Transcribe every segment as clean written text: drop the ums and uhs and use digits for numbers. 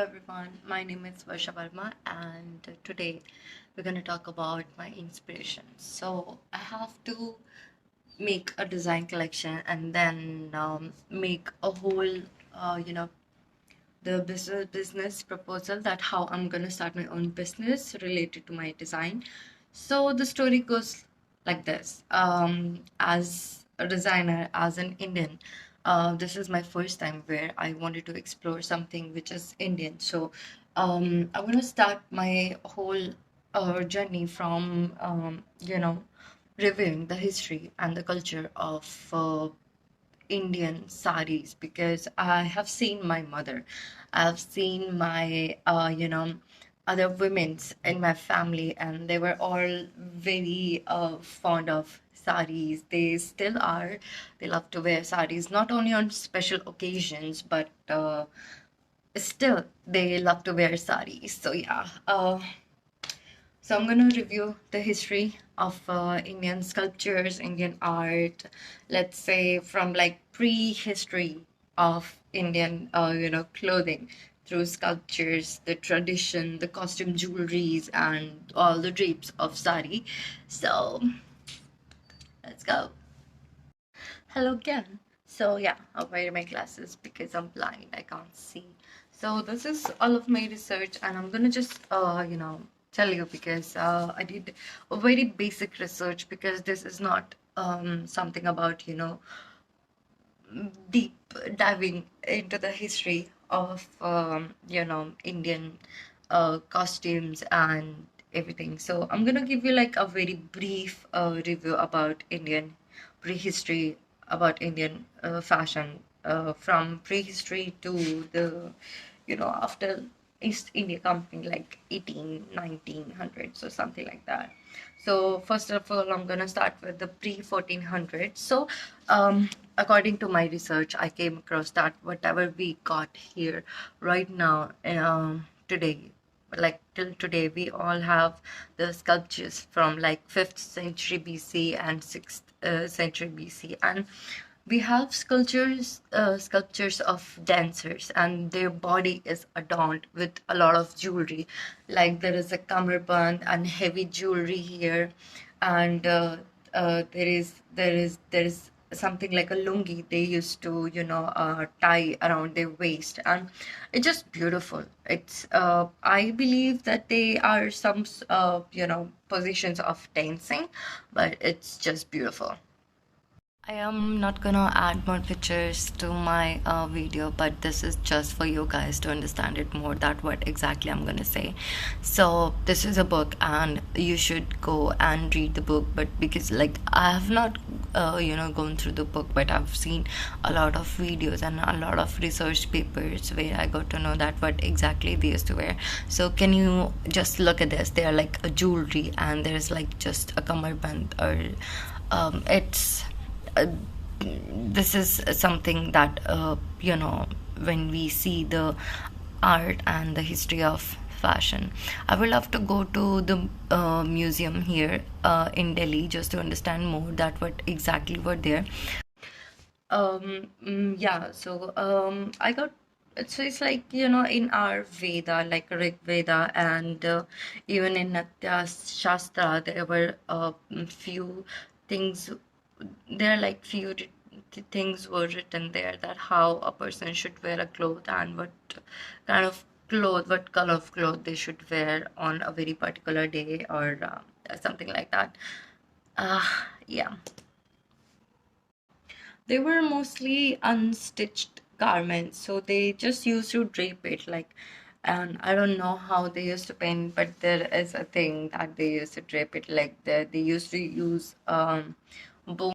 everyone, my name is Varsha Verma, and today we're going to talk about my inspiration. So, I have to make a design collection and then make a whole, you know, the business proposal that how I'm gonna start my own business related to my design. So the story goes like this. As a designer, as an Indian, this is my first time where I wanted to explore something which is Indian. So I'm gonna start my whole journey from reviewing the history and the culture of Indian saris because I have seen my mother, I've seen my other women's in my family, and they were all very fond of saris. They still are. They love to wear saris not only on special occasions, but still they love to wear saris. So yeah. So I'm going to review the history of Indian sculptures, Indian art, let's say from like prehistory of Indian, clothing through sculptures, the tradition, the costume jewelries, and all the drapes of sari. So let's go. Hello again. So yeah, I'll wear my glasses because I'm blind. I can't see. So this is all of my research, and I'm gonna just tell you because I did a very basic research because this is not something about deep diving into the history of Indian costumes and everything. So I'm gonna give you like a very brief review about Indian prehistory, about Indian fashion from prehistory to the after East India Company, like 1900s or something like that. So first of all, I'm gonna start with the pre-1400s. So according to my research, I came across that whatever we got here right now, today, like till today, we all have the sculptures from like 5th century BC and 6th century BC, and we have sculptures of dancers, and their body is adorned with a lot of jewelry. Like there is a kamarband and heavy jewelry here, and there is something like a lungi they used to tie around their waist, and it's just beautiful. It's I believe that they are some positions of dancing, but it's just beautiful. I am not gonna add more pictures to my video, but this is just for you guys to understand it more, that what exactly I'm gonna say. So this is a book, and you should go and read the book. But because like I have not gone through the book, but I've seen a lot of videos and a lot of research papers where I got to know that what exactly they used to wear. So can you just look at this? They are like a jewelry, and there's like just a kamarband, or it's uh, this is something that when we see the art and the history of fashion, I would love to go to the museum here in Delhi just to understand more that what exactly were there. Yeah, so I got it's like in our Veda, like Rig Veda, and even in Natya Shastra, there were few things. There are like few things were written there that how a person should wear a cloth, and what kind of cloth, what color of cloth they should wear on a very particular day, or something like that. Yeah. They were mostly unstitched garments, so they just used to drape it like, and I don't know how they used to paint, but there is a thing that they used to drape it like that. They used to use bone.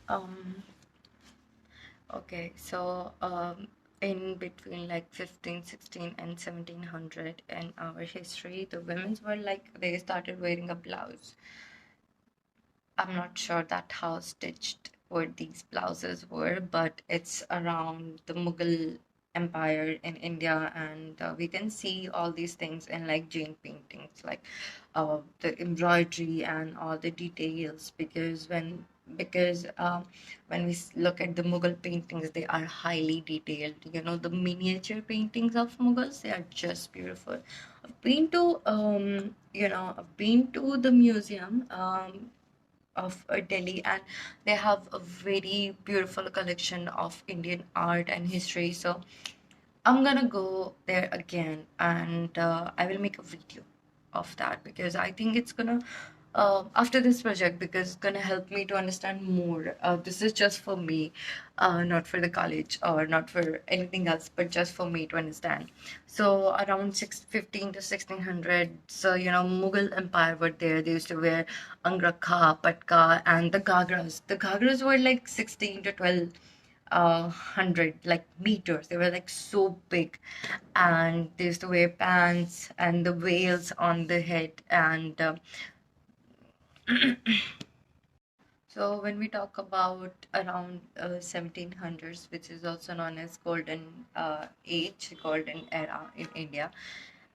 Um, okay, so in between like 15, 16, and 1700 in our history, the women's were like they started wearing a blouse. I'm not sure that how stitched were these blouses were, but it's around the Mughal Empire in India, and we can see all these things in like Jain paintings, like the embroidery and all the details. Because when because when we look at the Mughal paintings, they are highly detailed. You know, the miniature paintings of Mughals, they are just beautiful. I've been to, I've been to the museum of Delhi, and they have a very beautiful collection of Indian art and history. So I'm gonna go there again, and I will make a video of that because I think it's gonna after this project, because it's gonna help me to understand more. This is just for me, not for the college or not for anything else, but just for me to understand. So around 615 to 1600, so Mughal Empire were there. They used to wear angrakha, patka, and the gagras. The gagras were like 16 to 12 hundred like meters. They were like so big, and they used to wear pants and the veils on the head. And so when we talk about around 1700s, which is also known as golden age, golden era in India,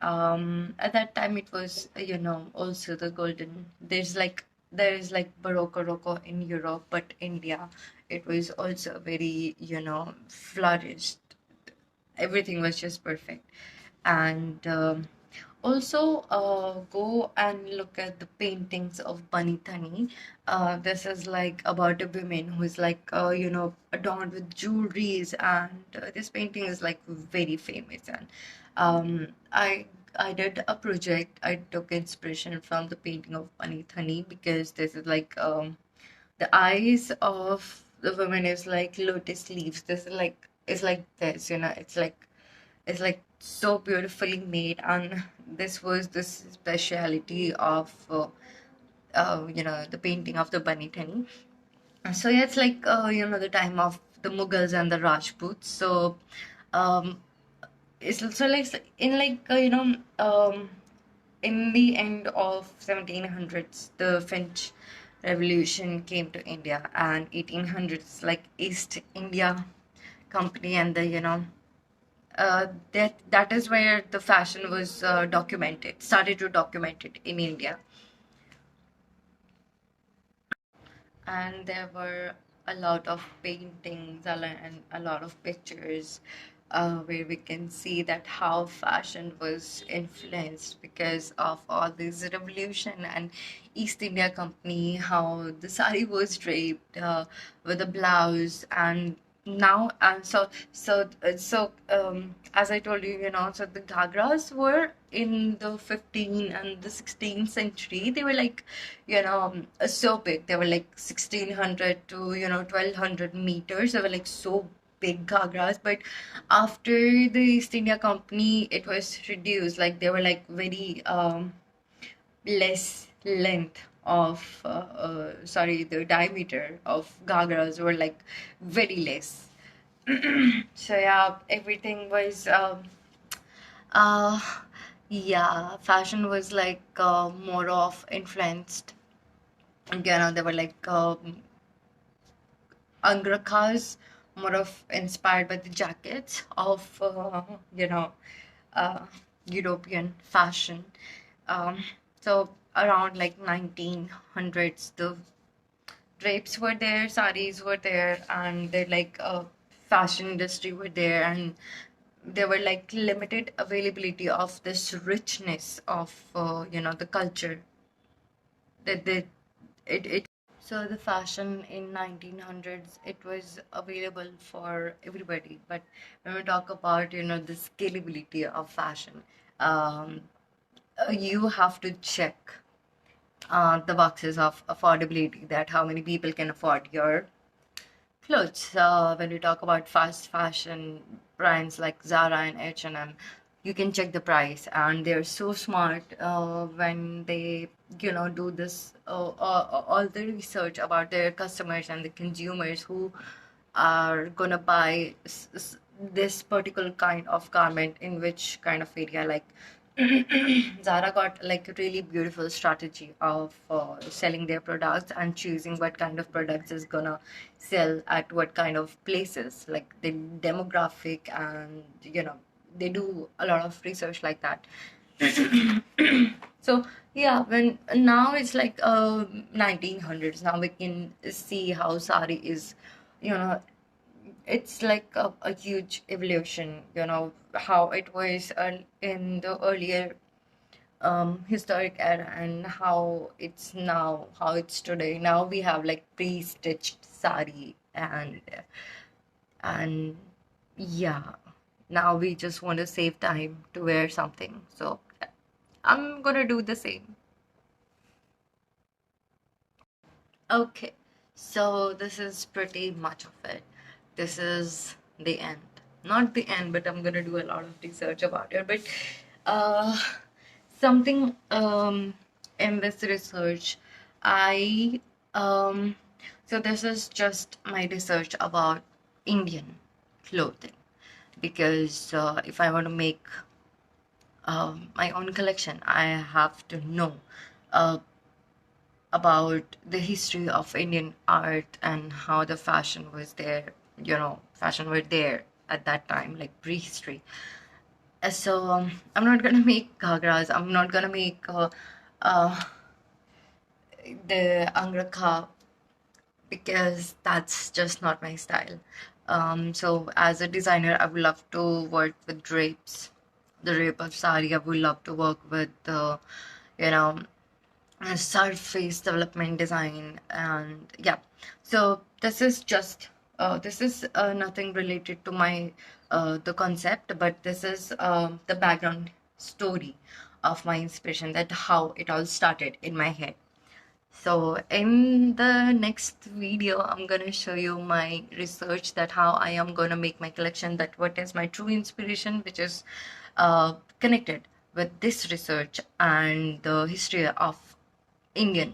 at that time it was also the golden. There is like Baroque Rococo in Europe, but India, it was also very flourished. Everything was just perfect. And also go and look at the paintings of Bunny Thani. This is like about a woman who is like adorned with jewelries, and this painting is like very famous. And I did a project. I took inspiration from the painting of Bunny Thani because this is like the eyes of the woman is like lotus leaves. This is like it's like this, it's like so beautifully made, and this was the speciality of the painting of the Bunny Thani. So yeah, it's like the time of the Mughals and the Rajputs. So um, it's also like in like in the end of 1700s, the French Revolution came to India, and 1800s, like East India Company, and the that is where the fashion was started to document it in India. And there were a lot of paintings and a lot of pictures where we can see that how fashion was influenced because of all this revolution and East India Company, how the sari was draped with a blouse. And now as I told you, so the ghagras were in the 15th and the 16th century. They were like so big. They were like 1600 to 1200 meters. They were like so big ghagras. But after the East India Company, it was reduced. Like they were like very less length of sorry, the diameter of ghagras were like very less. So yeah, everything was uh yeah, fashion was like more of influenced. They were like angrakhas, more of inspired by the jackets of you know uh, European fashion. So around like 1900s, the drapes were there, saris were there, and the like fashion industry were there, and there were like limited availability of this richness of the culture that it. So the fashion in 1900s, it was available for everybody. But when we talk about the scalability of fashion, um, you have to check the boxes of affordability, that how many people can afford your clothes. When we talk about fast fashion brands like Zara and H&M, you can check the price, and they're so smart when they do this all the research about their customers and the consumers who are gonna buy this particular kind of garment in which kind of area. Like Zara got like a really beautiful strategy of selling their products and choosing what kind of products is gonna sell at what kind of places, like the demographic, and they do a lot of research like that. So Yeah, when now it's like 1900s. Now we can see how sari is, you know, it's like a huge evolution, how it was in the earlier historic era and how it's now, how it's today. Now we have like pre-stitched sari and yeah, now we just want to save time to wear something. So I'm gonna do the same. Okay, so this is pretty much of it. This is the end. Not the end, but I'm gonna do a lot of research about it. But uh, something in this research, I so this is just my research about Indian clothing because if I want to make my own collection, I have to know uh, about the history of Indian art and how the fashion was there, fashion were there at that time, like prehistory. So I'm not gonna make ghagras. I'm not gonna make uh, the angrakha because that's just not my style. So as a designer, I would love to work with drapes, the drape of sari. I would love to work with you know, surface development design, and yeah. So this is nothing related to my the concept, but this is the background story of my inspiration, that how it all started in my head. So in the next video, I'm gonna show you my research, that how I am gonna make my collection, that what is my true inspiration, which is connected with this research and the history of Indian